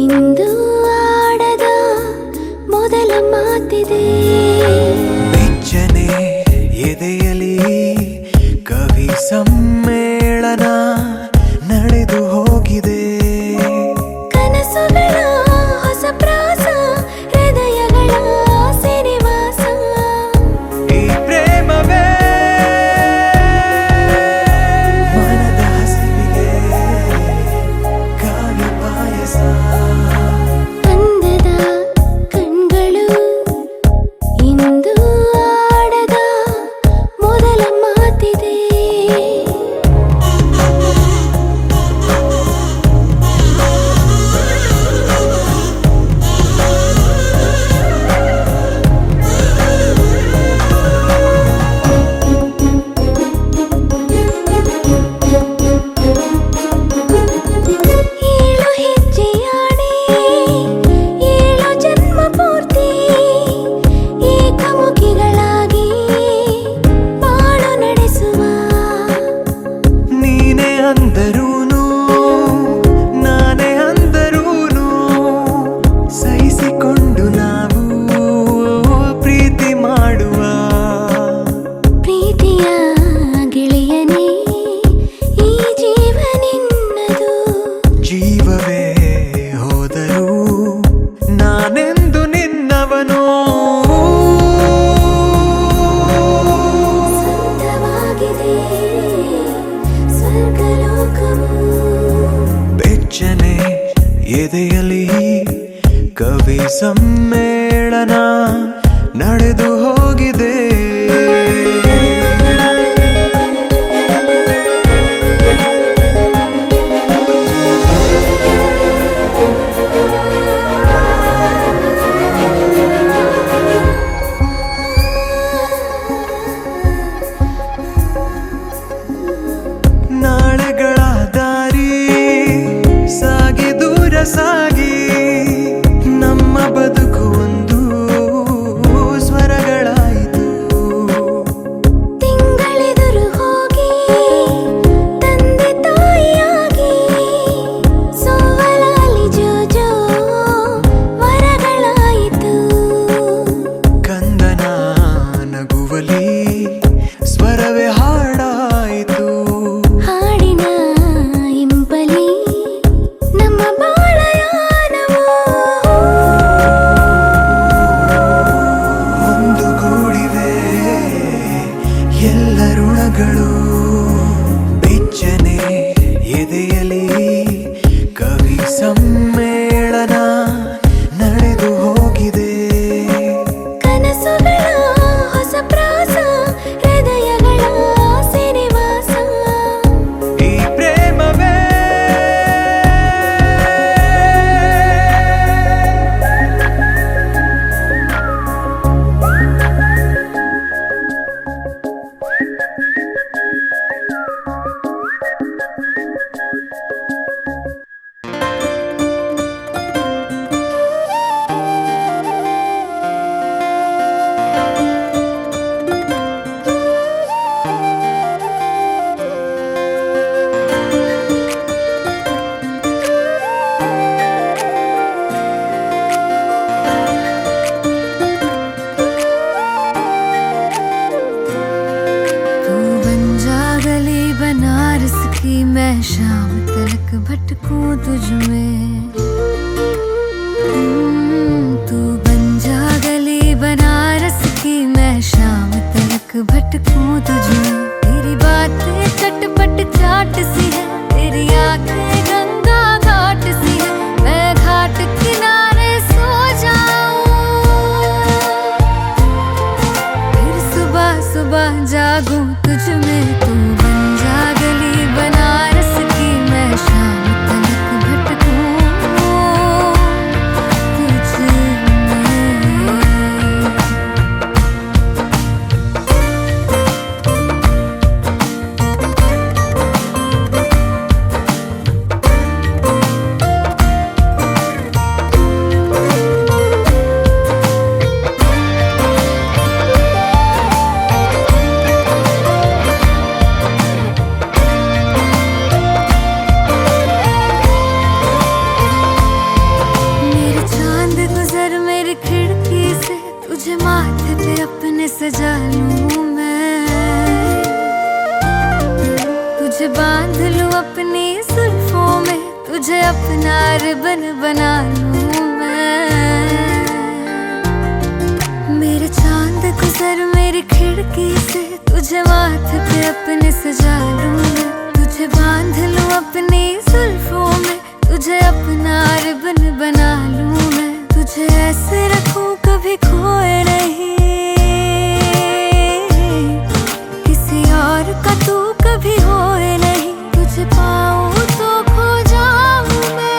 ಇಂದು ಆಡದ ಮೊದಲ ಮಾತಿದೆ. ಬೆಚ್ಚನೆ ಎದೆಯಲಿ ಕವಿ ಸಮ್ಮೇಳನ ನಡೆದು ಹೋಗಿದೆ. ಕನಸುಗಳ ಹೊಸ ಪ್ರಾಸ, ಹೃದಯಗಳ ಸಿನಿವಾಸ. ಈ ಪ್ರೇಮವೇ ಮನದ ಹಸಿವಿಗೆ ಕಾವಿ ಪಾಯಸ. ಅಂದದ ಕಣ್ಗಳು ಇಂದು ಆಡದ ಮೊದಲ ಮಾತಿದೆ. ಏಳು ಹೆಜ್ಜೆಯಾಡಿ ಏಳು ಜನ್ಮ ಪೂರ್ತಿ ಏಕಮುಖಿಗಳಾಗಿ ಬಾಳು ನಡೆಸುವ. ನೀನೇ ಅಂದರೂನು ನಾನೇ ಅಂದರೂನು ಸಹಿಸಿಕೊಂಡು ನಾವು ಪ್ರೀತಿ ಮಾಡುವ. ಪ್ರೀತಿಯ ಗೆಳೆಯನೇ ಈ ಜೀವ ನಿನ್ನದು. ಜೀವವೇ ಹೋದರೂ ನಾನೆಂದು ನಿನ್ನವನು. ಸ್ವಂತವಾಗಿದೆ ಸ್ವರ್ಗಲೋಕವು. ಬೆಚ್ಚನೆ ಎದೆಯಲಿ ಕವಿ ಸಮ್ಮೇಳನ ನಡೆದು ಹೋಗಿದೆ. ನಾಳೆಗಳ ದಾರಿ ಸಾಗಿ ದೂರ ಸಾಗಿ ನಮ್ಮ ಬದುಕು ಒಂದು ಸ್ವರಗಳಾಯಿತು. ತಿಂಗಳೆದುರು ಹೋಗಿ ತಂದೆ ತಾಯಿಯಾಗಿ ಸೋವಲಾಲಿ ಜೋಜೋ ವರಗಳಾಯಿತು. ಕಂದನ ನಗುವಲಿ ಸ್ವರವೇ ಹಾಡಾಯಿತು. ಹಾಡಿನ ಇಂಪಲಿ ನಮ್ಮ ಬಾಳಯಾನವು. ಒಂದುಗೂಡಿವೆ ಎಲ್ಲ ಋಣಗಳು. ಬೆಚ್ಚನೆ ಎದೆಯಲಿ ಕವಿ ಸಮ್ಮೇಳನ ನಡೆದು ಹೋಗಿದೆ. ಕನಸುಗಳ ಹೊಸ ಪ್ರಾಸ, ಹೃದಯಗಳ ಸಿನಿವಾಸ. ಈ ಪ್ರೇಮವೇ तू बन जा गली बनारस की, मैं शाम तलक भटकूं तुझ में. तू बन जा गली बनारस की, मैं शाम तलक भटकूं तुझ में. तेरी बातें चटपट चाट सी है, तेरी आंखें गंगा घाट सी है. मैं घाट किनारे सो जाऊं, फिर सुबह सुबह जागूं तुझ में. तू बन जा गली बनारस की, मैं शाम तलक भटकूं. तुझे अपना रिबन बना लूं मैं। मेरे चांद गुजर मेरी खिड़की से, तुझे माथे पे अपने सजा लूं मैं। तुझे बांध लूं अपनी जुल्फों में, तुझे अपना रिबन बना लूं मैं। तुझे ऐसे रखूं कभी खोए नहीं, किसी और का तू कभी होए नहीं। तुझे पाऊं तो खो जाऊं मैं,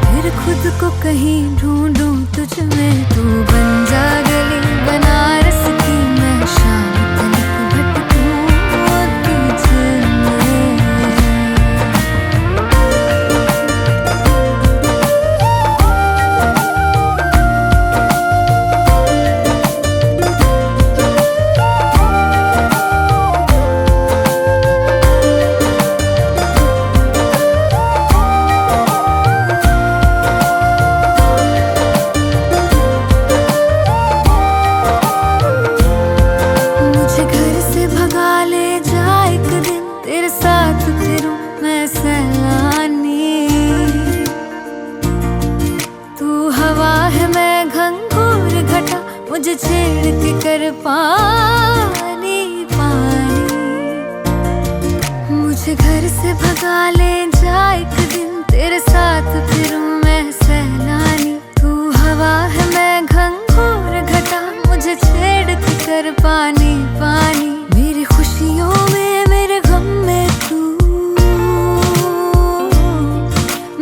फिर खुद को कहीं ढूंढूं तुझ में। तू बन जा गली बनारस की, मैं शाम तलक भटकूं तुझ में। तेरे साथ फिरूं मैं सैलानी, तू हवा है मैं घंघोर घटा, मुझे छेड़ के कर पानी पानी। मुझे घर से भगा ले जा एक दिन, तेरे साथ फिरूं मैं सैलानी। तू हवा है मैं घंघोर घटा, मुझे छेड़ के कर पानी पानी। मेरी खुशियों में मेरे गम में तू,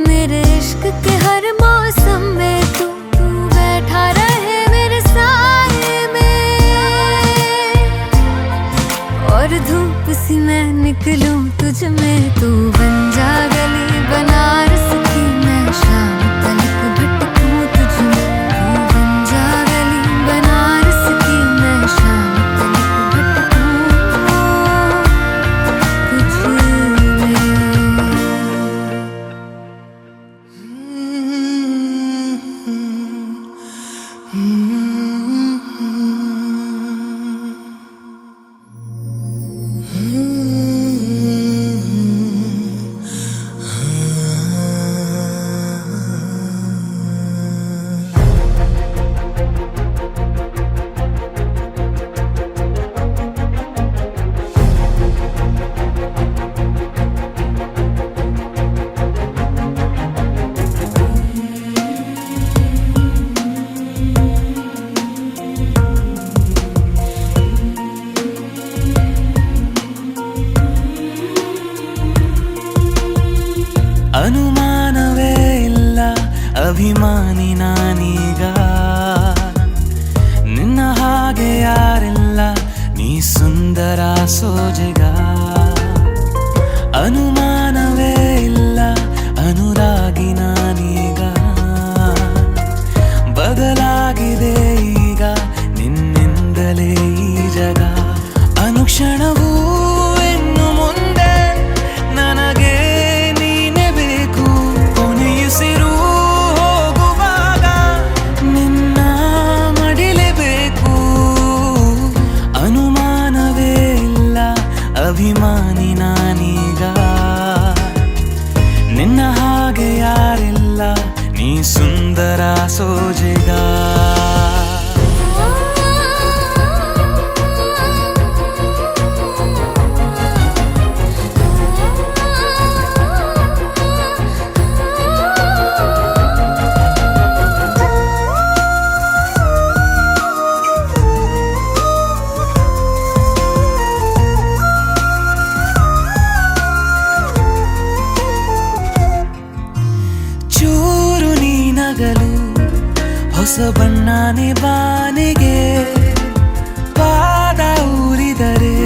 मेरे इश्क के हर मौसम में तू बैठा रहे मेरे साए में। और धूप सी मैं निकलूं तुझ में, तू बन जा गली बनारस की, मैं शाम तलक भटकूं तुझ में। तू बन जा गली बनारस की, मैं शाम तलक भटकूं तुझ में। ಅನುಮಾನವೇ ಇಲ್ಲ ಅಭಿಮಾನಿ ನಾನೀಗ, ನಿನ್ನ ಹಾಗೆ ಯಾರಿಲ್ಲ ನೀ ಸುಂದರ ಸೋಜಿಗ. ಅನುಮಾನವೇ ಇಲ್ಲ ಅನುರಾಗಿ ನಾನೀಗ, ಬದಲಾಗಿದೆ ಈಗ ನಿನ್ನಿಂದಲೇ ಈ ಜಗ. ಅನುಕ್ಷಣವೂ ಇನ್ನು ಮುಂದೆ ನನಗೆ ನೀನೆ ಬೇಕು, ಕೊನೆಯುಸಿರು ಹೋಗುವಾಗ ನಿನ್ನ ಮಡಿಲೇಬೇಕು. ಅನುಮಾನವೇ ಇಲ್ಲ ಅಭಿಮಾನಿ ನಾನೀಗ, ನಿನ್ನ ಹಾಗೆ ಯಾರಿಲ್ಲ ನೀ ಸುಂದರ ಸೋಜಿಗ. ಚೂರು ನೀನಗಲು ಹೊಸ ಬಣ್ಣನೆ ಬಾನಿಗೆ, ಪಾದ ಊರಿದರೆ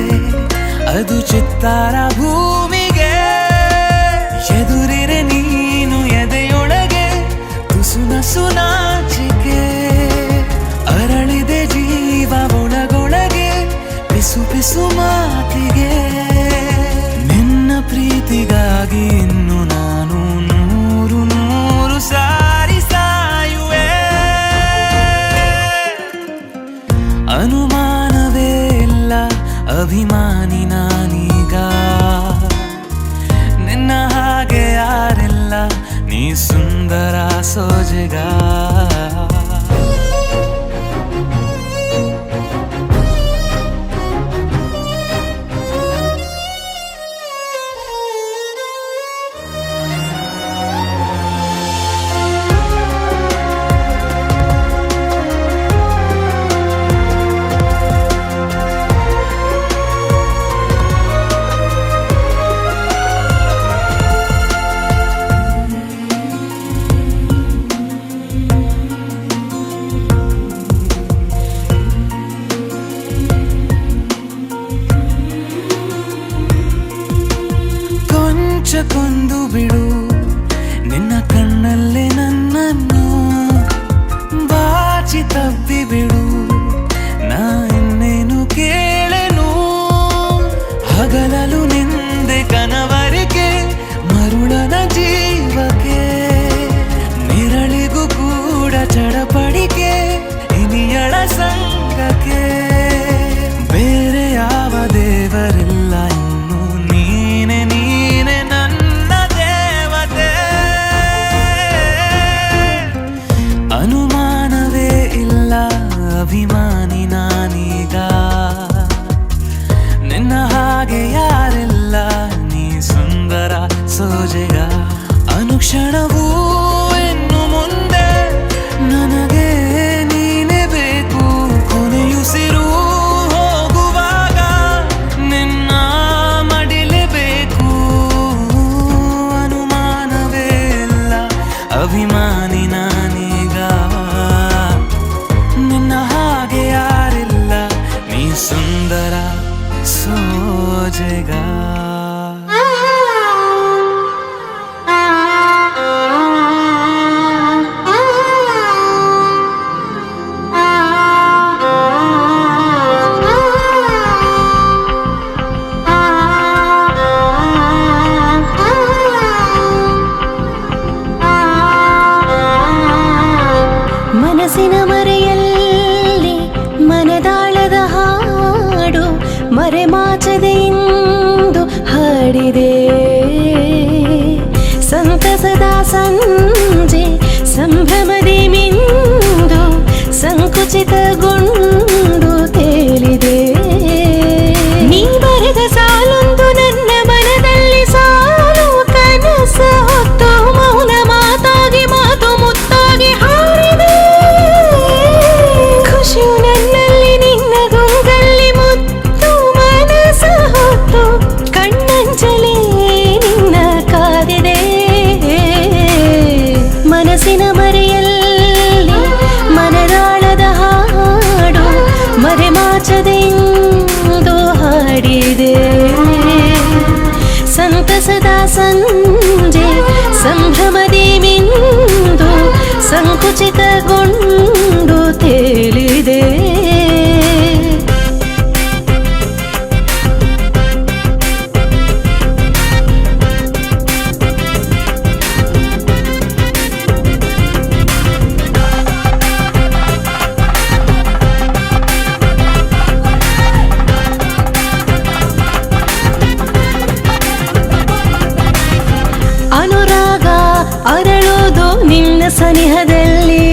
ಅದು ಚಿತ್ತಾರ ಭೂಮಿಗೆ. ಎದುರಿರೆ ನೀನು ಎದೆಯೊಳಗೆ ತುಸು ನಸು ನಾಚಿಕೆ, ಅರಳಿದೆ ಜೀವ ಒಳಗೊಳಗೆ ಪಿಸು ಪಿಸು ಮಾತಿಗೆ. ನಿನ್ನ ಪ್ರೀತಿಗಾಗಿ ಇನ್ನು ನಾನು ನೂರು ನೂರು ಸಾರಿ ಸಾಯುವೆ. ಅನುಮಾನವೇ ಇಲ್ಲ ಅಭಿಮಾನಿ ನಾನೀಗ, ಇಲ್ಲ ನೀ ಸುಂದರ ಸೋಜೆಗ. ಕೊಂದು ಬಿಡು ನಿನ್ನ ಕಣ್ಣಲ್ಲೇ ನನ್ನನ್ನು, ಬಾಚಿ ತಬ್ಬಿ ಬಿಡು ನಾ ಇನ್ನೇನು ಕೇಳೆನು. ಹಗಲಲು ನಿಂದೆ ಕನವರಿಕೆ ಮರುಳನ ಜೀವಕ್ಕೆ, ನಿರಳಿಗೂ ಕೂಡ ಚಡಪಡಿಕೆ ಇನಿಯಳ ಸಂಗಕ್ಕೆ. ಬೇರೆ ಯಾವ ದೇವರಿಲ್ಲ ಇನ್ನು ನೀನೆ ನೀನೆ ನನ್ನ ದೇವತೆ. ಅನುಮಾನವೇ ಇಲ್ಲ ಅಭಿಮಾನಿ ನಾನೀಗ, ನಿನ್ನ ಹಾಗೆ ಯಾರಿಲ್ಲ ನೀ ಸುಂದರ ಸೋಜೆಗ. ಅನುಕ್ಷಣವೂ ಇನ್ನು ಮುಂದೆ ನನಗೆ ನೀನೇ ಬೇಕು, ಕೊನೆಯುಸಿರು ಹೋಗುವಾಗ ನಿನ್ನ ಮಡಿಲೇಬೇಕು. ಅನುಮಾನವೇ ಇಲ್ಲ ಅಭಿಮಾನಿ ನಾನೀಗ, ನಿನ್ನ ಹಾಗೆ ಯಾರಿಲ್ಲ ನೀ ಸುಂದರ ಸೋಜೆಗ. ಮನಸ್ಸಿನ ಮರೆಯಲ್ಲಿ ಮನದಾಳದ ಹಾಡು ಮರೆಮಾಚದೆ ಇಂದು ಹಾಡಿದೆ. ಸಂತಸದ ಸಂಜೆ ಸಂಭ್ರಮದಿ ಮಿಂದು ಸಂಕುಚಿತಗೊಂಡು ತೇಲಿದೆ. ನೀ ಬರೆದ ಸಾಲೊಂದು ನನ್ನ ಮನದಲ್ಲಿ ಸಾಲು ಕನಸ ಹೊತ್ತು ಮೌನ ಮಾತಾಗಿ ಮಾತು ಮುತ್ತಾಗಿ ಹಾರಿದೆ. ಖುಷಿಯು ನನ್ನಲ್ಲಿ ನಿನ್ನ ಗುಂಗಲ್ಲಿ ಮುತ್ತು ಮನಸ ಹೊತ್ತು ಕಣ್ಣಂಚಲೇ ನಿನ್ನ ಕಾದಿದೆ. ಮನಸ್ಸಿನ ಮರೆಯಲ್ಲಿ ಮನದಾಳದ ಹಾಡು ಮರೆಮಾಚದೆಂದು ಹಾಡಿದೆ. ಸಂತಸದ ಸಂಜೆ ಸಂಭ್ರಮದಿ ಮಿಂದು ಸಂಕುಚಿತಗೊಂಡು ತೇಲಿದೆ. ಅನುರಾಗ ಅರಳೋದು ನಿನ್ನ ಸನಿಹದಲ್ಲಿ,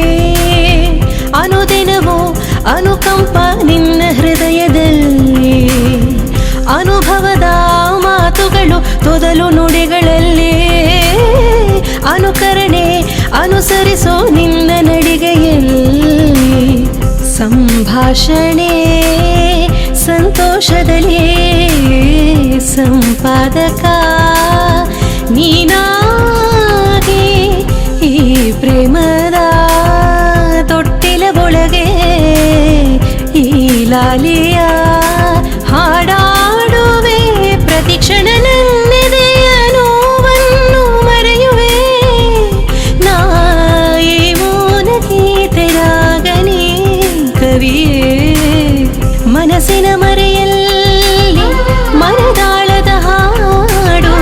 ಅನುದಿನವೂ ಅನುಕಂಪ ನಿನ್ನ ಹೃದಯದಲ್ಲಿ. ಅನುಭವದ ಮಾತುಗಳು ತೊದಲು ನುಡಿಗಳಲ್ಲಿ, ಅನುಕರಣೆ ಅನುಸರಿಸೋ ನಿನ್ನ ನಡಿಗೆಯಲ್ಲಿ. ಸಂಭಾಷಣೆ ಸಂತೋಷದಲ್ಲಿ ಸಂಪಾದಕ ನೀನಾಗಿ ಈ ಪ್ರೇಮದ ತೊಟ್ಟಿಲ ಒಳಗೆ ಈ ಲಾಲಿಯ ಹಾಡಾಡುವೆ. ಪ್ರತಿಕ್ಷಣ ನನ್ನೆದೆಯ ನೋವನ್ನು ಮರೆಯುವೆ. ನಾ ಈ ಮೌನ ಗೀತೆರಾಗನೇ ಕವಿಯೇ. ಮನಸ್ಸಿನ ಮರೆಯಲ್ಲಿ ಮನದಾಳದ ಹಾಡು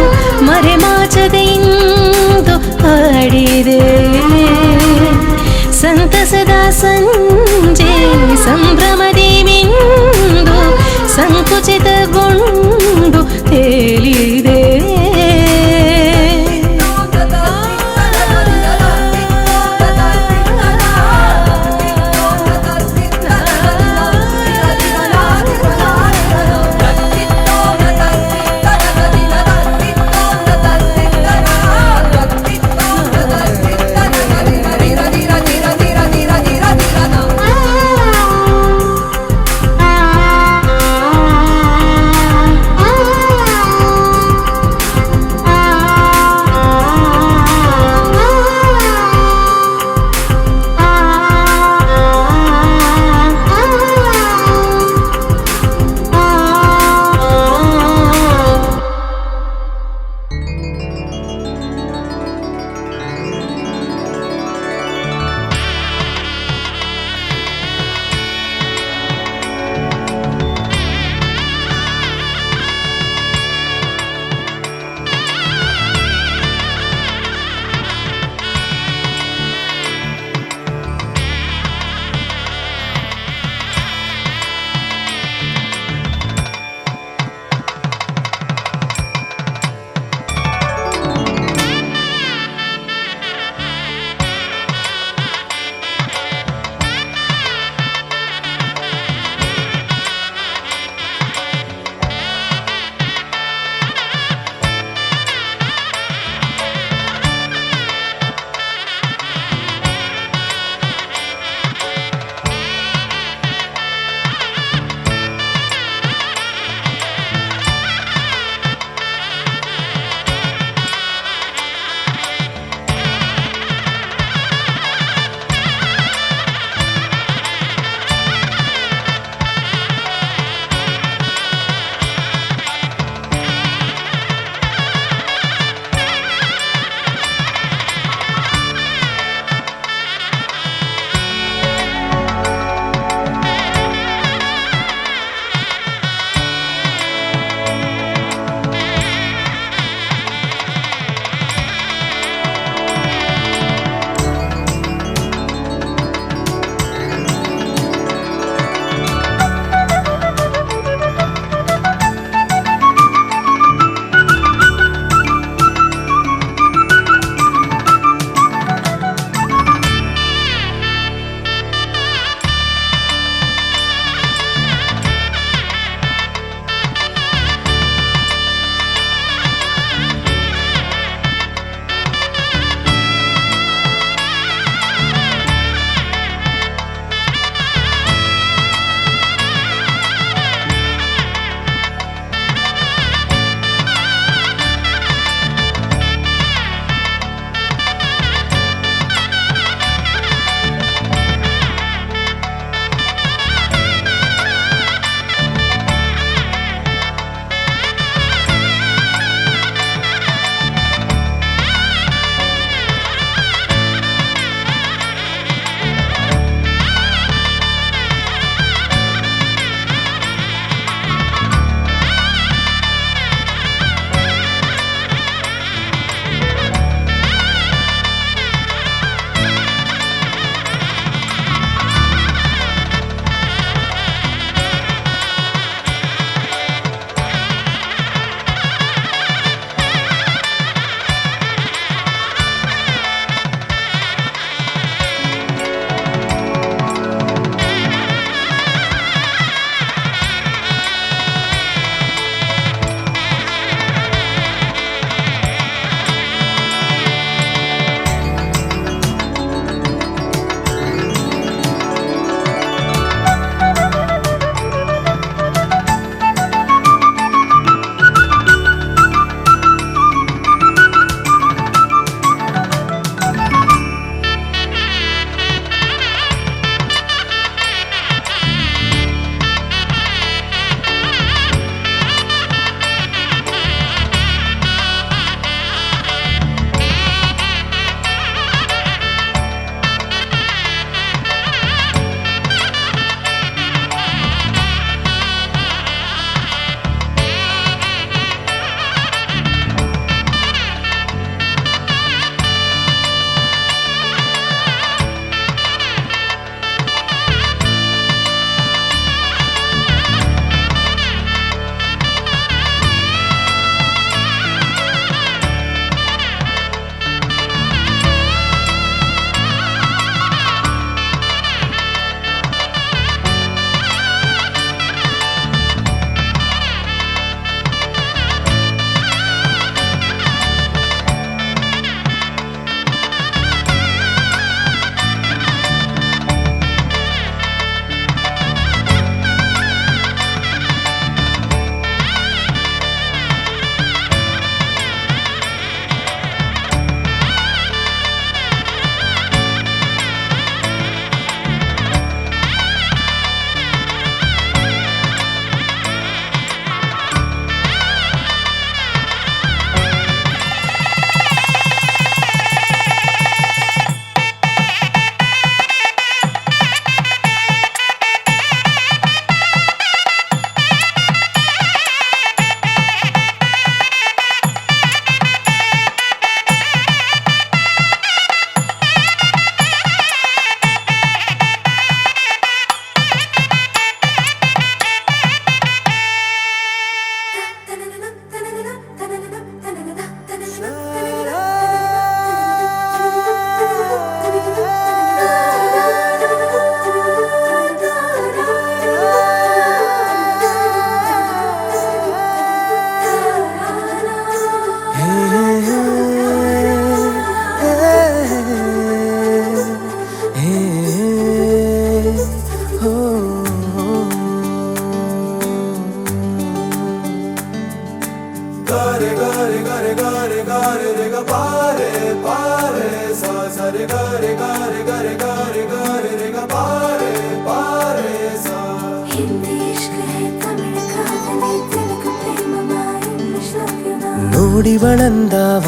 हिंदी इश्क है तमिल कादली तेलुगु प्रेममा इंग्लिश लव यू ना ನೋಡಿವಳಂದಾವ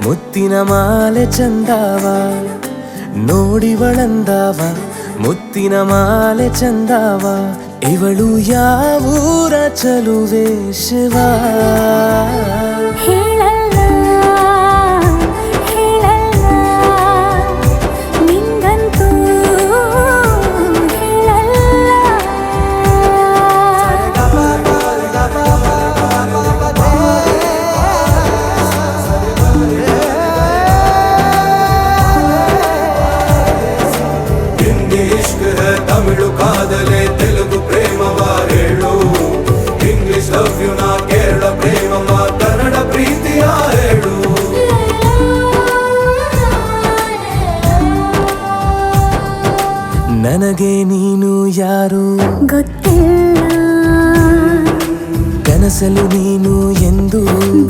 ಮುತ್ತಿನ ಮಾಲೆ ಚಂದಾವ ನೋಡಿವಳಂದಾವ ಮುತ್ತಿನ ಮಾಲೆ ಚಂದಾವ ಇವಳು ಯಾವೂರ ಚಲುವೆ ಶಿವ ಹೇಳಲ್ಲ ಹೇಳಲ್ಲ ನಿಂಗಂತೂ ಹಿಂದಿ ಇಷ್ಕ್ ಹೈ ತಮಿಳು ಕಾದಲೆ ತೆಲುಗು ಪ್ರೇಮವ ಹೇಳು ಇಂಗ್ಲಿಷ್ ಲವ್ ಯು ನಾ ಕೇರಳ ಪ್ರೇಮವ ಕನ್ನಡ ಪ್ರೀತಿಯ ಹೇಳು ನನಗೆ ನೀನು ಯಾರು ಗೊತ್ತಿಲ್ಲ ಕನಸಲು ನೀನು ಎಂದು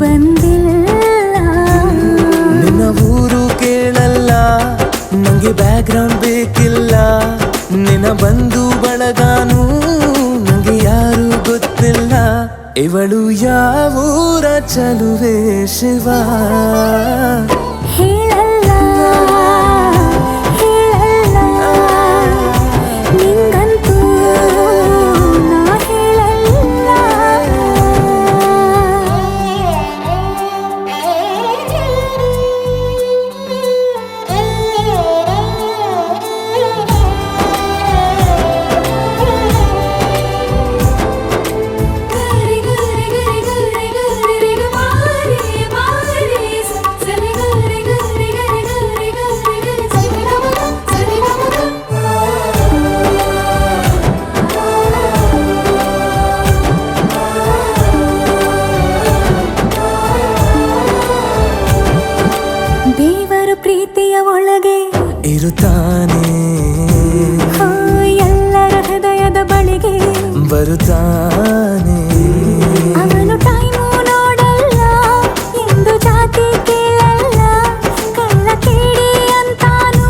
ಬಂದಿಲ್ಲ ನಿನ್ನ ಊರು ಕೇಳಲ್ಲ ನಂಗೆ ಬ್ಯಾಕ್ಗ್ರೌಂಡ್ ಬೇಕಿಲ್ಲ ನಿನ್ನ ಬಂಧು ಬಳಗಾನು ನಂಗೆ ಯಾರು ಗೊತ್ತಿಲ್ಲ ಇವಳು ಯಾವೂರ ಚಲುವೆ ಶಿವ ಹೇಳಲ್ಲ ಹೇಳಲ್ಲ ನಿಂಗಂತೂ ನಾ ದೇವರು ಪ್ರೀತಿಯ ಒಳಗೆ ಇರುತ್ತಾನೆ ಎಲ್ಲರ ಹೃದಯದ ಬಳಿಗೆ ಬರುತ್ತಾನೆ ಅವನು ಟೈಮು ನೋಡಲ್ಲ ಎಂದು ಜಾತಿ ಕೇಳಲ್ಲ ಕಳ್ಳ ಕೇಳಿ ಅಂತಾನೂ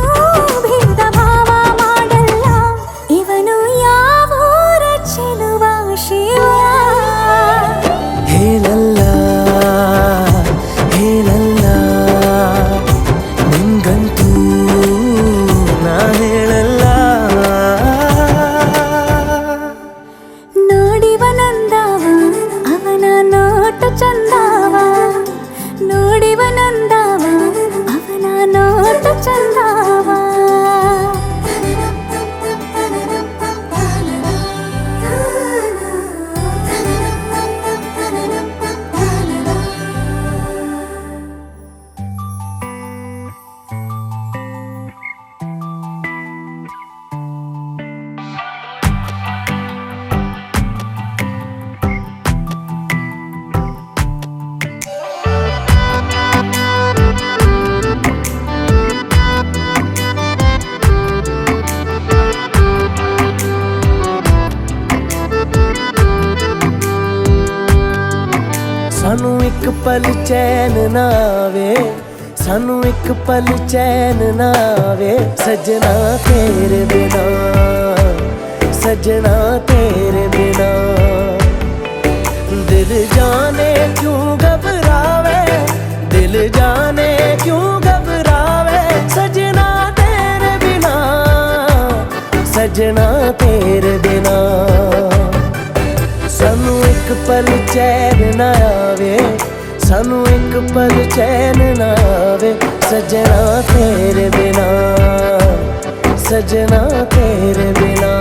ಭೇದ ಭಾವ ಮಾಡಲ್ಲ ಇವನು ಯಾವೂರ ಚೆಲುವ ಶಿವ ಹೇಳಲ್ಲ ಹೇಳಲ್ಲ ನಿಂಗಂತೂ ನಾ ಹೇಳಲ್ಲ ನೋಡಿವನಂದವ ಅವನ ನೋಟ ಚಂದವ ನೋಡಿವನಂದವ ಅವನ ನೋಟ ಚಂದವ सानू एक पल चैन ना आवे सानू एक पल चैन ना आवे सजना तेरे बिना सजना तेरे बिना दिल जाने क्यों घबरावे दिल जाने क्यों घबरावे सजना तेरे बिना सजना तेरे बिना सानू एक पल चैन ना आवे सानू एक पल चैन ना आवे सजना तेरे बिना सजना तेरे बिना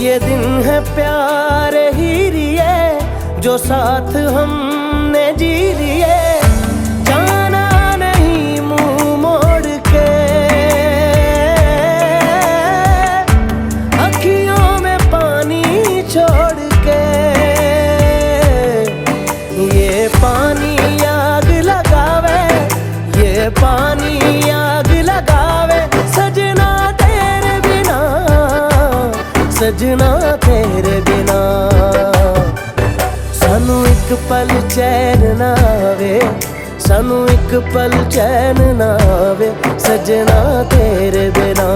ये दिन है प्यारे ही रिए जो साथ हमने जी लिए जाना नहीं मुंह मोड़ के अखियों में पानी छोड़ के ये पानी आग सजना तेरे बिना सानू एक पल चैन ना आवे सानू एक पल चैन ना आवे सजना तेरे बिना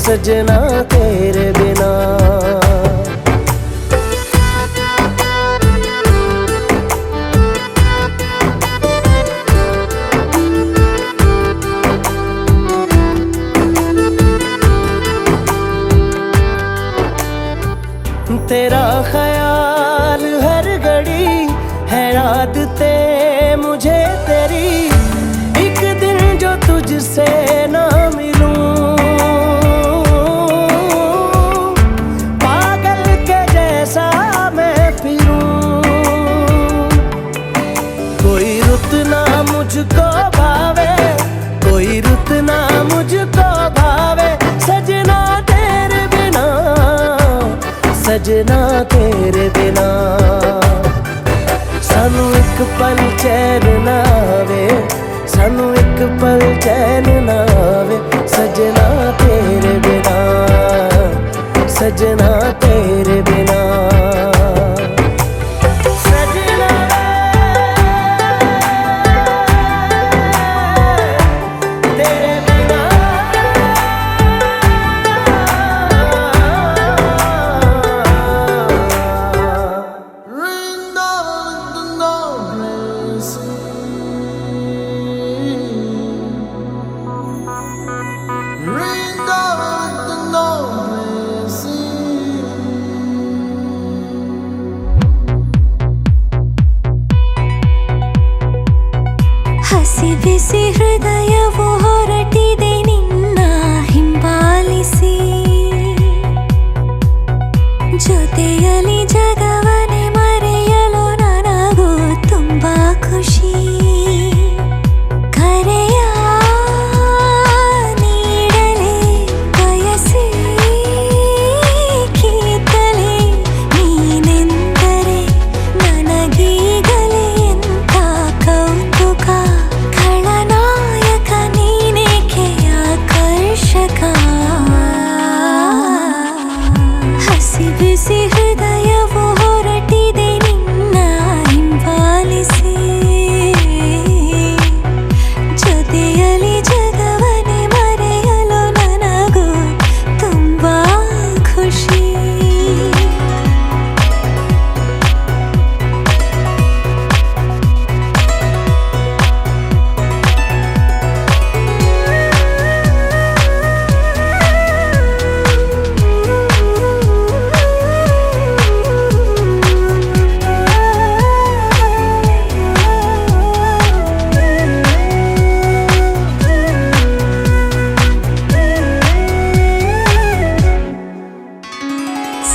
सजना तेरे बिना तेरा ख्याल हर घड़ी है आदतें मुझे तेरी एक दिन जो तुझसे ना मिलूं पागल के जैसा मैं फिरूं कोई रुत ना मुझको भावे कोई रुत ना मुझको भावे सजना तेरे बिना सजना तेरे बिना सानू एक पल चैन ना आवे सानू एक पल चैन ना आवे सजना तेरे बिना सजना तेरे बिना सजना तेरे बिना ಹಸಿ ಬಿಸಿ ಹೃದಯವು ಹೊರಟಿದೆ ನಿನ್ನ ಹಿಂಬಾಲಿಸಿ ಜೊತೆಯಲ್ಲಿ ಜಗವನೆ ಮರೆಯಲು ನನಗೂ ತುಂಬಾ ಖುಷಿ ಕರೆಯ ನೀಡಲೇ ಬಯಸಿ ಕೀತಲೆ ನೀನೆಂದರೆ ನನಗೀಗಲೇ ಎಂಥ ಕೌತುಕ ಖಳನಾಯಕ ನೀನೇಕೆ ಆಕರ್ಷಕ ಹಸಿ ಬಿಸಿ ಹೃದಯವು ಹೊರಟಿದೆ ನಿನ್ನ ಹಿಂಬಾಲಿಸಿ ಜೊತೆಯಲ್ಲಿ ಜಗವನೆ ಮರೆಯಲು ನನಗೂ ತುಂಬಾ ಖುಷಿ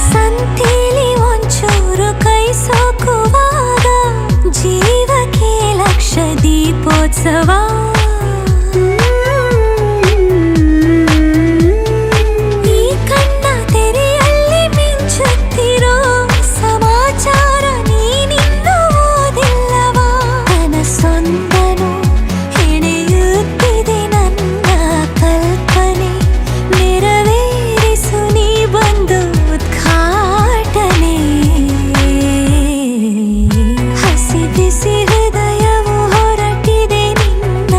ಸಂತೇಲಿ ಒಂಚೂರು ಕೈ ಸೋಕುವಾಗ ಜೀವಕ್ಕೆ ಲಕ್ಷ ದೀಪೋತ್ಸವ ಈ ಕಣ್ಣ ತೆರೆಯಲ್ಲಿ ಮಿಂಚುತ್ತಿರೋ ಸಮಾಚಾರ ನೀನಿನ್ನೂ ಓದಿಲ್ಲವಾ ಕನಸೊಂದನು ಹೆಣೆಯುತ್ತಿದೆ ನನ್ನ ಕಲ್ಪನೆ ನೆರವೇರಿಸು ನೀ ಬಂದು ಉದ್ಘಾಟನೆ ಹಸಿ ಬಿಸಿ ಹೃದಯವು ಹೊರಟಿದೆ ನಿನ್ನ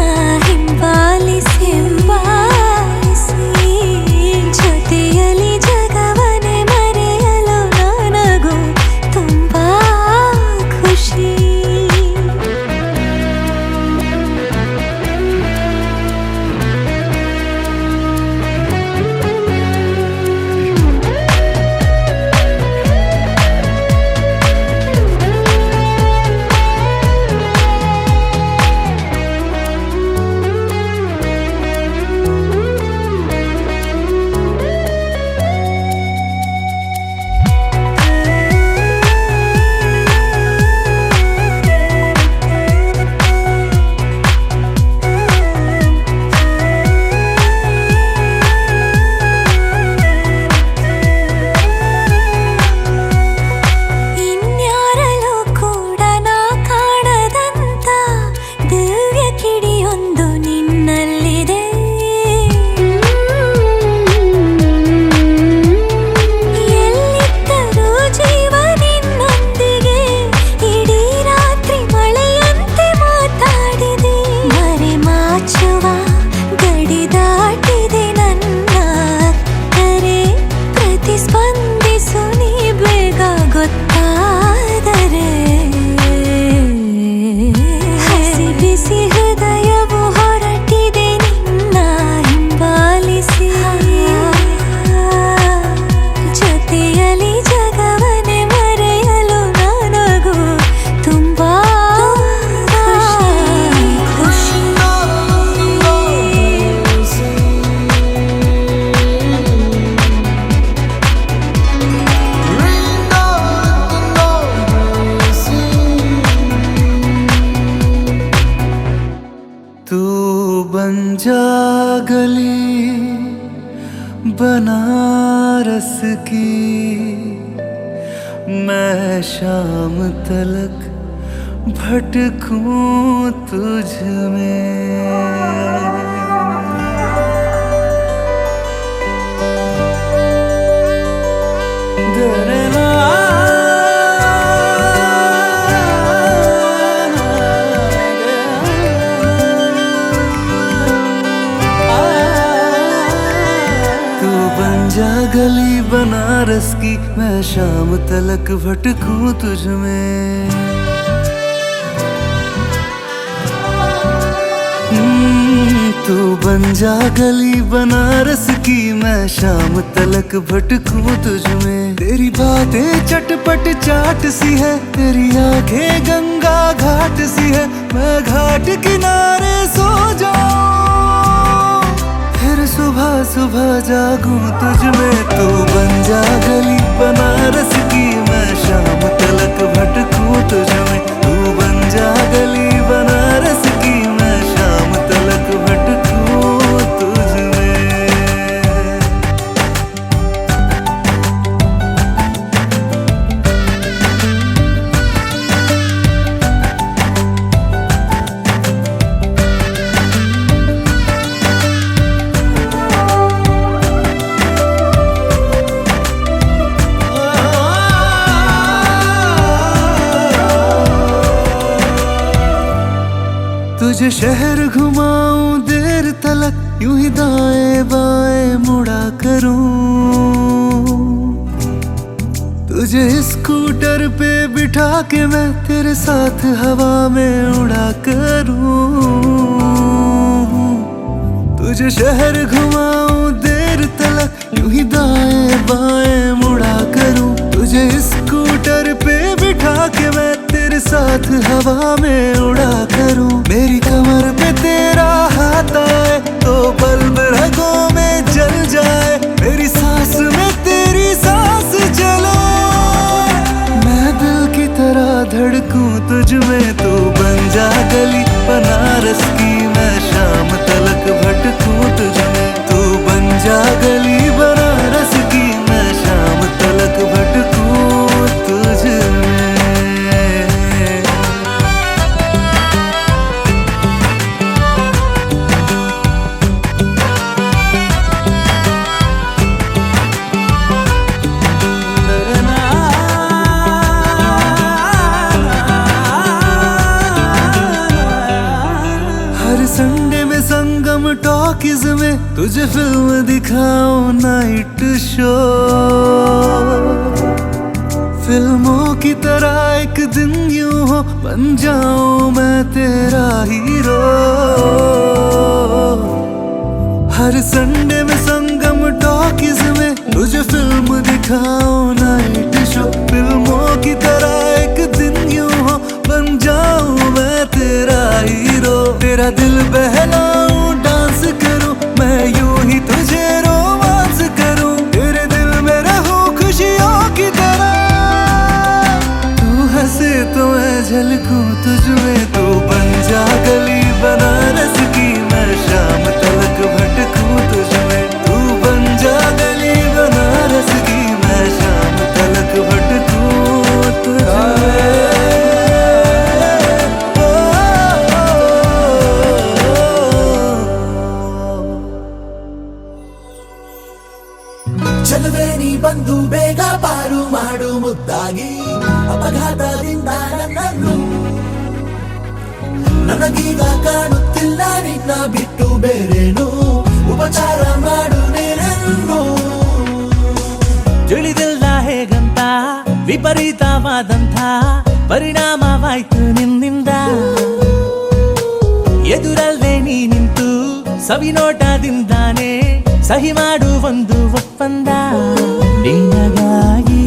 बन जा गली बनारस की, मैं शाम तलक भटकूं तुझ में। जा गली बनारस की, मैं शाम तलक भटकूं तुझ में। तू बन जा गली बनारस की, मैं शाम तलक भटकूं तुझ में। तेरी बातें चटपट चाट सी है, तेरी आंखें गंगा घाट सी है, मैं घाट किनारे सो जाऊं, फिर सुबह सुबह जागूं तुझ में। तू बन जा गली बनारस की, मैं शाम तलक भटकूं तुझ में। तू बन जा गली बनारस की, मैं शाम तलक भटकूं तुझ में। तुझे शहर घुमाऊं देर तलक, यूं ही दाएं बाएं मुड़ा करूं। तुझे स्कूटर पे बिठा के मैं तेरे साथ हवा में उड़ा करूं। तुझे शहर घुमाऊं देर तलक, यूं ही दाएं बाएं मुड़ा करूं। तुझे स्कूटर पे बिठा के मैं तेरे साथ हवा में उड़ा करूं। मेरी कमर पे तेरा हाथ आए तो बल्ब रगों में जल जाए, मेरी सांस में तेरी सांस जले, मैं दिल की तरह धड़कूं तुझ में। तू बन जा गली बनारस की, मैं शाम तलक भटकूं तुझ में। तू बन जा गली बनारस की, मैं शाम तलक भटकूं तुझ में। हर संडे में संगम टॉकीज में तुझे फिल्म दिखाऊं नाइट शो। फिल्मों की तरह एक दिन यूं हो, बन जाऊं मैं तेरा हीरो। हर संडे में संगम टॉकीज में तुझे फिल्म दिखाऊं नाइट शो। फिल्मों की तरह एक दिन यूं हो, बन जाऊं मैं तेरा हीरो। तेरा दिल बहलाऊं डांस करूं, मैं यूं ही तुझे रोमांस करूं। तेरे दिल में रहूं खुशियों की तरह, तू हंसे तो मैं झलकूं तुझ में। तू बन जा गली बनारस की, मैं शाम तलक भटकूं तुझ में। तू बन जा गली बनारस की, मैं शाम तलक भटकूं तुझ में। ಚಲುವೆ ಬಂದು ಬೇಗ ಪಾರು ಮಾಡು ಮುದ್ದಾಗಿ, ಅಪಘಾತದಿಂದ ನನ್ನನ್ನು ನನಗೀಗ ಕಾಣುತ್ತಿಲ್ಲ ನಿನ್ನ ಬಿಟ್ಟು ಬೇರೇನು, ಉಪಚಾರ ಮಾಡು ನೀನನ್ನು. ತಿಳಿದಿಲ್ಲ ಹೇಗಂತ ವಿಪರೀತವಾದಂಥ ಪರಿಣಾಮವಾಯ್ತು ನಿನ್ನಿಂದ. ಎದುರಲ್ಲೇ ನೀ ನಿಂತು ಸವಿನೋಟದಿಂದಾನೆ ಸಹಿ ಮಾಡು ಒಂದು ಒಪ್ಪಂದ. ನಿನಗಾಗಿ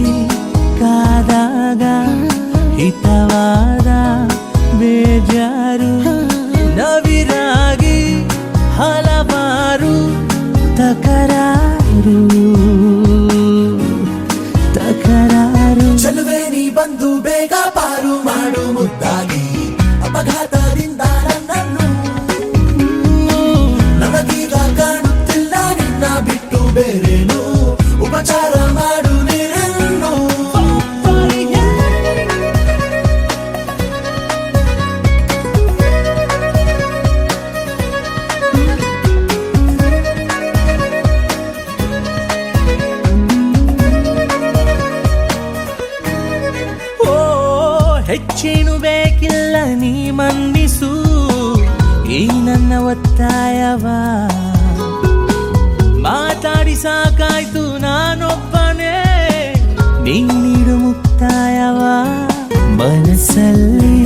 ಕಾದಾಗ ಹಿತವಾದ ಬೇಜಾರು, ನವಿರಾಗಿ ಹಲವಾರು ತಕರಾರು. ಚಲುವೆ ಬಂದು ಬೇಗ ಪಾರು ಮಾಡು ಮುದ್ದಾಗಿ, ಅಪಘಾತದಿಂದ ನನ್ನನ್ನು ಈ ನನ್ನ ಒತ್ತಾಯವ ಮಾತಾಡಿ ಸಾಕಾಯ್ತು ನಾನೊಬ್ಬನೇ ನೀಡು ಮುಕ್ತಾಯವ ಮನಸ್ಸಲ್ಲಿ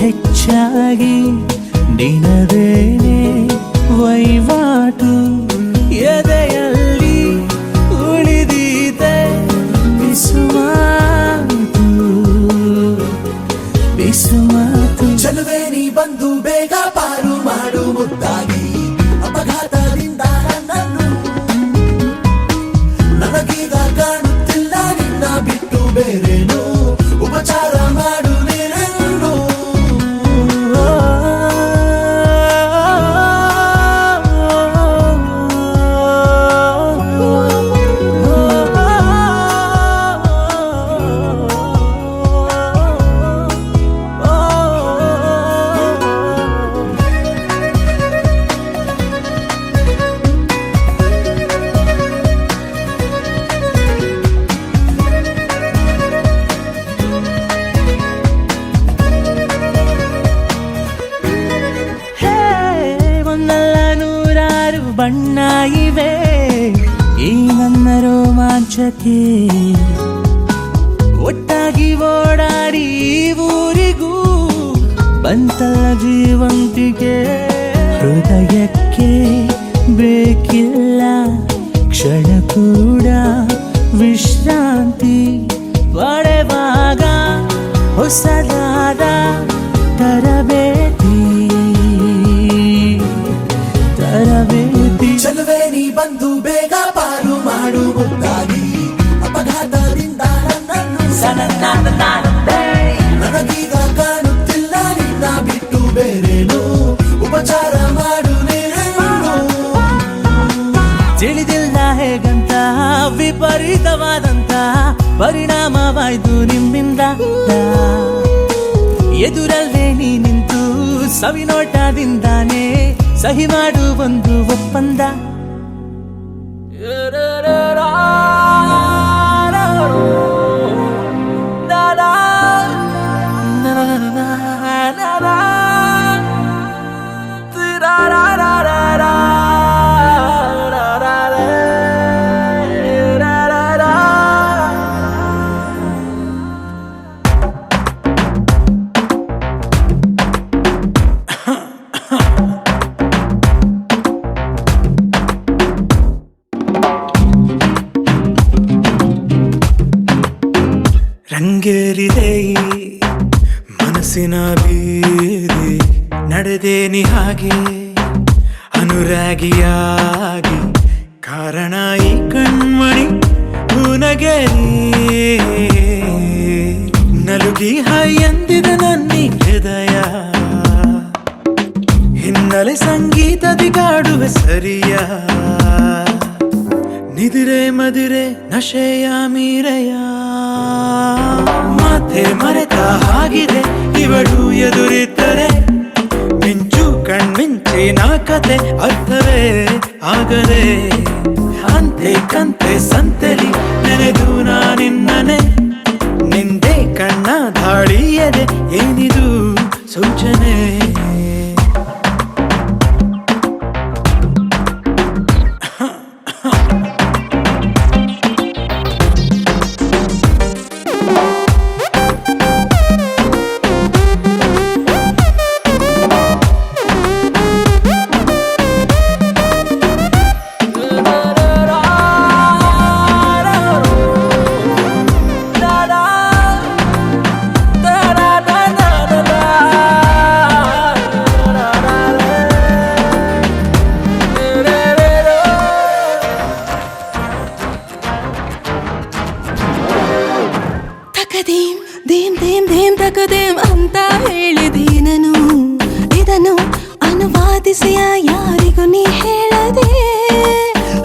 ಹೆಚ್ಚಾಗಿ ನಿನದೇನೆ ವಹಿವಾಟು ಎದೆಯಲ್ಲಿ ಉಳಿದಿದೆ ಬಿಸುಮಾತು ಬಿಸುಮಾತು ಚಲುವೆ ನೀ ಬಂದು ಬೇಗ ಪಾರು ಮಾಡು ಮುದ್ದಾಗಿ ಅಪಘಾತದಿಂದ ನನ್ನನ್ನು ನನಗೀಗ ಕಾಣುತ್ತಿಲ್ಲ ನಿನ್ನ ಬಿಟ್ಟು ಬೇರೇನು ಉಪಚಾರ ಮಾಡು ನೀನೆಂದು ಬಣ್ಣ ಇವೆ ಈ ನನ್ನ ರೋಮಾಂಚಕ್ಕೆ ಒಟ್ಟಾಗಿ ಓಡಾಡಿ ಊರಿಗೂ ಬಂತಲ್ಲ ಜೀವಂತಿಗೆ ಹೃದಯಕ್ಕೆ ಬೇಕಿಲ್ಲ ಕ್ಷಣ ಕೂಡ ವಿಶ್ರಾಂತಿ ಪಡೆವಾಗ ಹೊಸದಾದ ತರಬೇತಿ ಚಲುವೆ ನೀ ಬಂದು ಬೇಗ ಪಾರು ಮಾಡು ಮುದ್ದಾಗಿ ಅಪಘಾತದಿಂದ ನನ್ನನ್ನು ನನಗೀಗ ಕಾಣುತ್ತಿಲ್ಲ ನಿನ್ನ ಬಿಟ್ಟು ಬೇರೇನು ಉಪಚಾರ ಮಾಡು ನೀನೆಂದು ತಿಳಿದಿಲ್ಲ ಹೇಗಂತ ವಿಪರೀತವಾದಂತ ಪರಿಣಾಮವಾಯ್ತು ನಿಮ್ಮಿಂದ ಎದುರಲ್ಲೇ ನೀ ನಿಂತು ಸವಿನೋಟದಿಂದಾನೇ ಸಹಿ ಮಾಡು ಒಂದು ಒಪ್ಪಂದ ರಂಗೇರಿದೆ ಮನಸ್ಸಿನ ಬೀದಿ ನಡೆದೇನಿ ಹಾಗೆ ಅನುರಾಗಿಯಾಗಿ ಕಾರಣ ಈ ಕಣ್ಮಣಿ ಹೂನಗೆರಿ ನಲುಗಿ ಹೈ ಎಂದಿದ ನನ್ನಿ ಹೃದಯ ಹಿನ್ನೆಲೆ ಸಂಗೀತದಿ ಕಾಡುವೆ ಸರಿಯ ನಿದಿರೆ ಮದಿರೆ ನಶೆಯ ಮೀರೆಯ ಮಾತೆ ಮರೆತ ಹಾಗಿದೆ ಇವಳು ಎದುರಿದ್ದರೆ ಮಿಂಚು ಕಣ್ಮಿಂಚಿನ ಕತೆ ಅರ್ಥವೇ ಆಗದೆ ಅಂತೆ ಕಂತೆ ಸಂತೆಲಿ ನೆನೆದು ನಾನಿನ್ನನೆ ನಿಂದೆ ಕಣ್ಣ ಧಾಳಿಯದೆ ಏನಿದು ಸೂಚನೆ ತಕದೇಂ ಅಂತ ಹೇಳಿದೀನನು ಇದನ್ನು ಅನುವಾದಿಸಿಯ ಯಾರಿಗೂ ನೀ ಹೇಳದೆ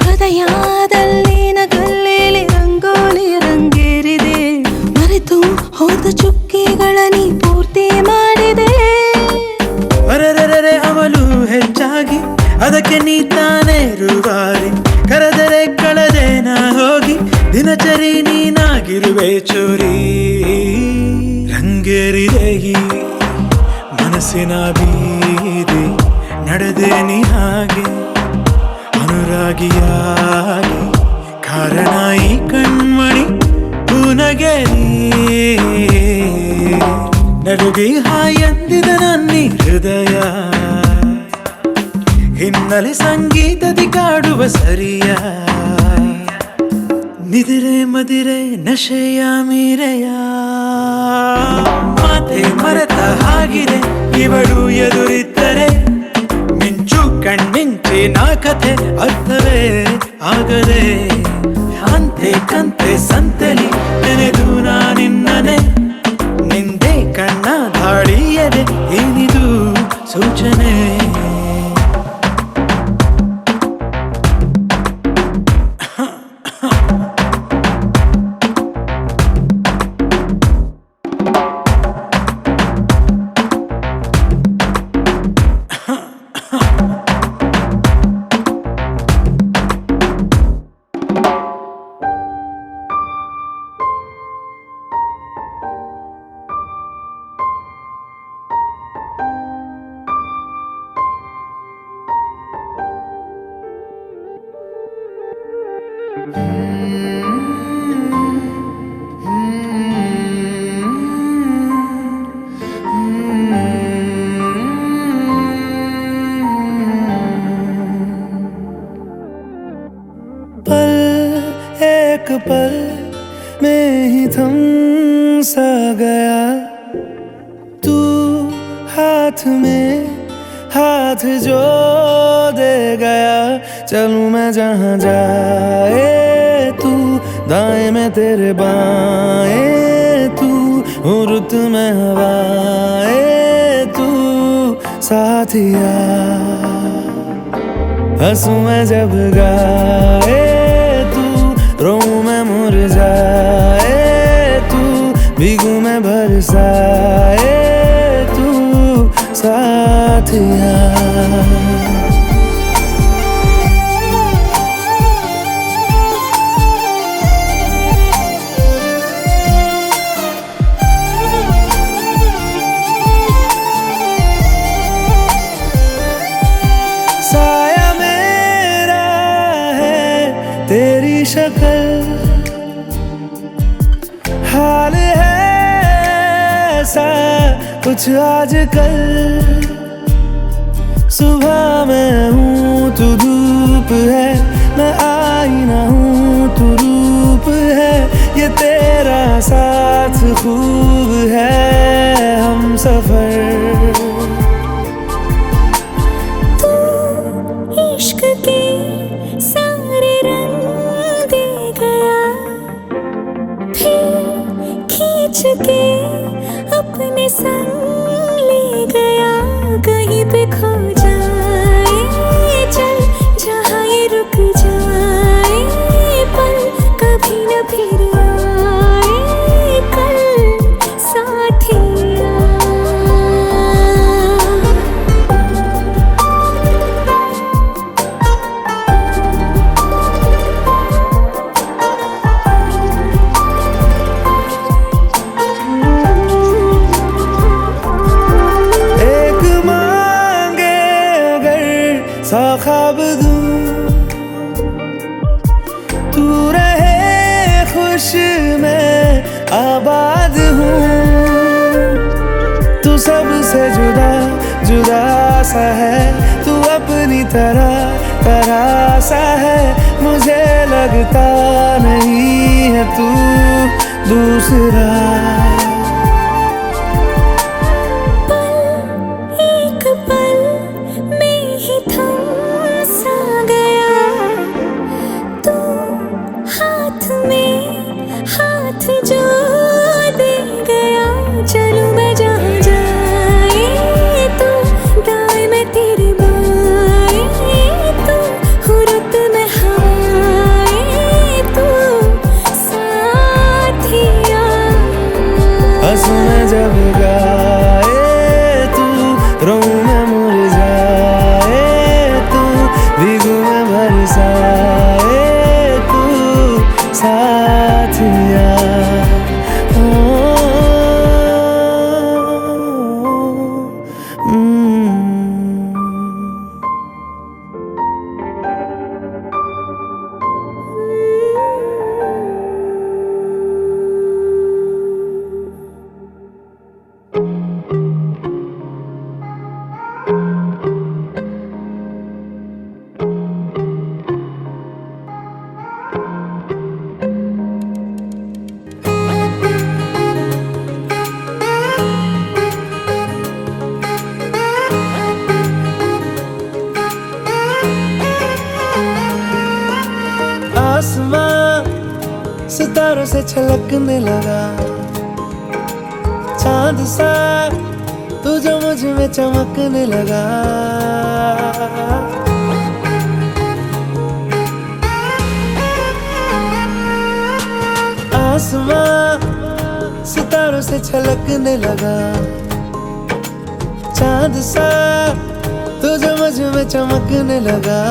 ಹೃದಯದಲ್ಲಿ ನಗಲ್ಲೇಲಿ ರಂಗೋಲಿ ರಂಗೇರಿದೆ ಮರೆತು ಹೋದ ಚುಕ್ಕಿಗಳ ನೀ ಪೂರ್ತಿ ಮಾಡಿದೆ ಅರರರೆ ಅವಳು ಹೆಚ್ಚಾಗಿ ಅದಕ್ಕೆ ನೀ ತಾನೇ ರೂವಾರಿ ಕರೆದರೆ ಕಳೆದೆ ನಾ ಹೋಗಿ ದಿನಚರಿ ನೀನಾಗಿರುವೆ ಚೋರಿ ರಂಗೇರಿದೆ ಈ ಮನಸ್ಸಿನ ಬೀದಿ ಇದ್ದೇನಿ ಹಾಗೆ ಅನುರಾಗಿಯಾಗಿ ಕಾರಣ ಈ ಕಣ್ಮಣಿ ಪುನಗೆರಿ ನಡುಗಿ ಹಾಯಂದಿದ ನನ್ನಿ ಹೃದಯ ಹಿನ್ನೆಲೆ ಸಂಗೀತದಿ ಕಾಡುವ ಸರಿಯ ನಿದಿರೆ ಮದಿರೆ ನಶೆಯ ಮೀರೆಯ ಮಾತೆ ಮರೆತ ಹಾಗಿದೆ ಇವಳು ಎದುರಿದ್ದರೆ ಮಿಂಚು ಕಣ್ಮಿಂಚಿನ ಕಥೆ ಅರ್ಥವೇ ಆಗದೆ ಅಂತೆ ಕಂತೆ ಸಂತೆಲಿ ನೆನೆದು ನಾನಿನ್ನನೆ ನಿಂದೆ ಕಣ್ಣ ಧಾಳಿಯದೆ ಏನಿದು ಸೂಚನೆ एक पल में ही थम सा गया तू हाथ में हाथ जो दे गया चलूं मैं जहाँ जाए तू दाएं में तेरे बाएं तू हूँ रुत में हवाए तू साथिया हंसू मैं जब गाए रोऊं मैं मुरझाए तू भीगू मैं बरसाए तू साथिया साया मेरा है तेरी शक्ल हाल है ऐसा कुछ आजकल सुबह मैं हूँ तू धूप है मैं आईना हूँ तू रूप है ये तेरा साथ खूब है हम सफर इश्क के सारे रंग दे गया फिर खींच के अपने संग ले गया कहीं पे खो जाए चल जहाँ ये रुक जाए पल कभी न फिर आए कल साथिया सा ख्वाब दूं तू रहे खुश मैं आबाद हूँ तू सबसे जुदा जुदा सा है तू अपनी तरह सा है मुझे लगता नहीं है तू दूसरा हाथ जो दे गया चलूं मैं जहाँ जाए तू दाएं में तेरे बाएं तू हुरत में हवाए तू साथिया सितारों से छलकने लगा चांद सा, तू जो मुझ में चमकने लगा। आसमां सितारों से छलकने लगा चांद सा, तू जो मुझ में चमकने लगा।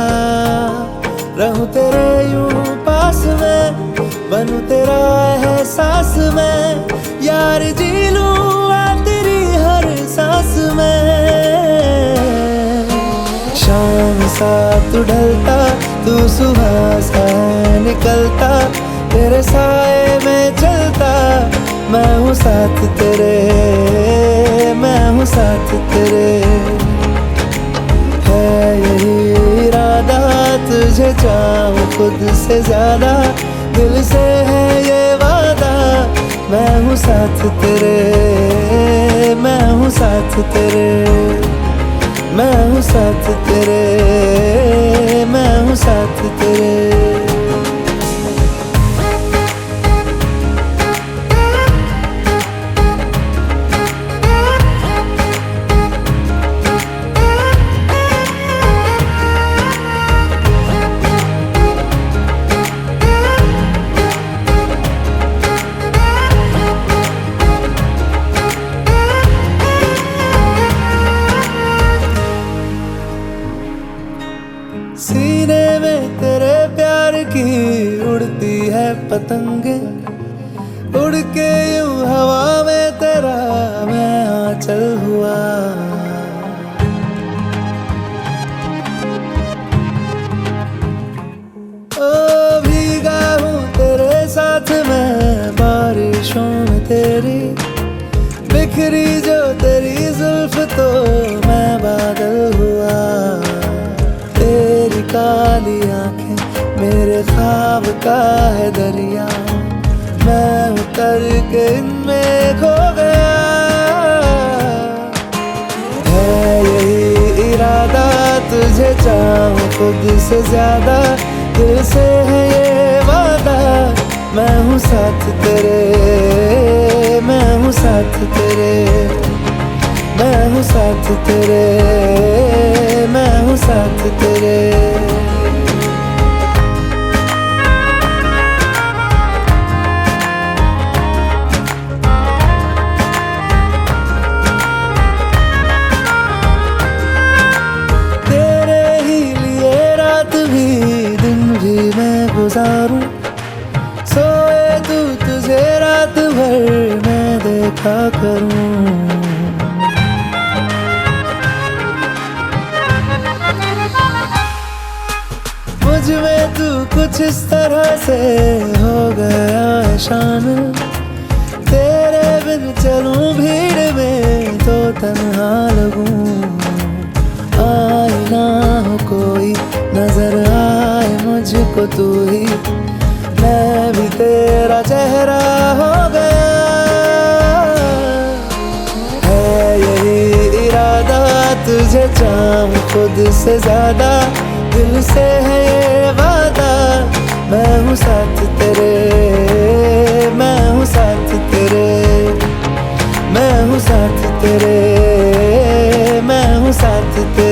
रहूं तेरे यूं पास में, बनूं तेरा एहसास में, यार जी लूं तेरी हर सांस में। शाम सा तू ढलता, तू सुबह सा निकलता, तेरे साए में चलता, मैं हूँ साथ तेरे, मैं हूँ साथ तेरे। है यही इरादा तुझे चाहूं खुद से ज्यादा, दिल से है ये वादा, मैं हूँ साथ तेरे, मैं हूँ साथ तेरे, मैं हूँ साथ तेरे, मैं हूँ साथ तेरे। सीने में तेरे प्यार की उड़ती है पतंगे, उड़ के यूं हवा में तेरा मैं आंचल हुआ। ओ भीगा हूँ तेरे साथ मैं बारिशों में तेरी, बिखरी जो तेरी जुल्फ तो मैं बादल हुआ। तेरी काली आंखें मेरे ख्वाब का है दरिया, मैं उतर के इनमें खो गया। है यही इरादा तुझे चाहूं खुद से ज्यादा, दिल से है ये वादा, मैं हूँ साथ तेरे, मैं हूँ साथ तेरे, मैं हूँ साथ तेरे, मैं हूँ साथ तेरे। तेरे ही लिए रात भी दिन भी मैं गुजारूं, सोए तू तुझे रात भर मैं देखा करूं। मुझ में तू कुछ इस तरह से हो गया है शामिल, तेरे बिन चलूं भीड़ में तो तन्हा लगूं। आए ना हो कोई नजर आए मुझको तू ही, मैं भी तेरा चेहरा हो गया। है यही इरादा तुझे चाहूं खुद से ज्यादा, दिल से है ये वादा, मैं हूँ साथ तेरे, मैं हूँ साथ तेरे, मैं हूँ साथ तेरे, मैं हूँ साथ तेरे।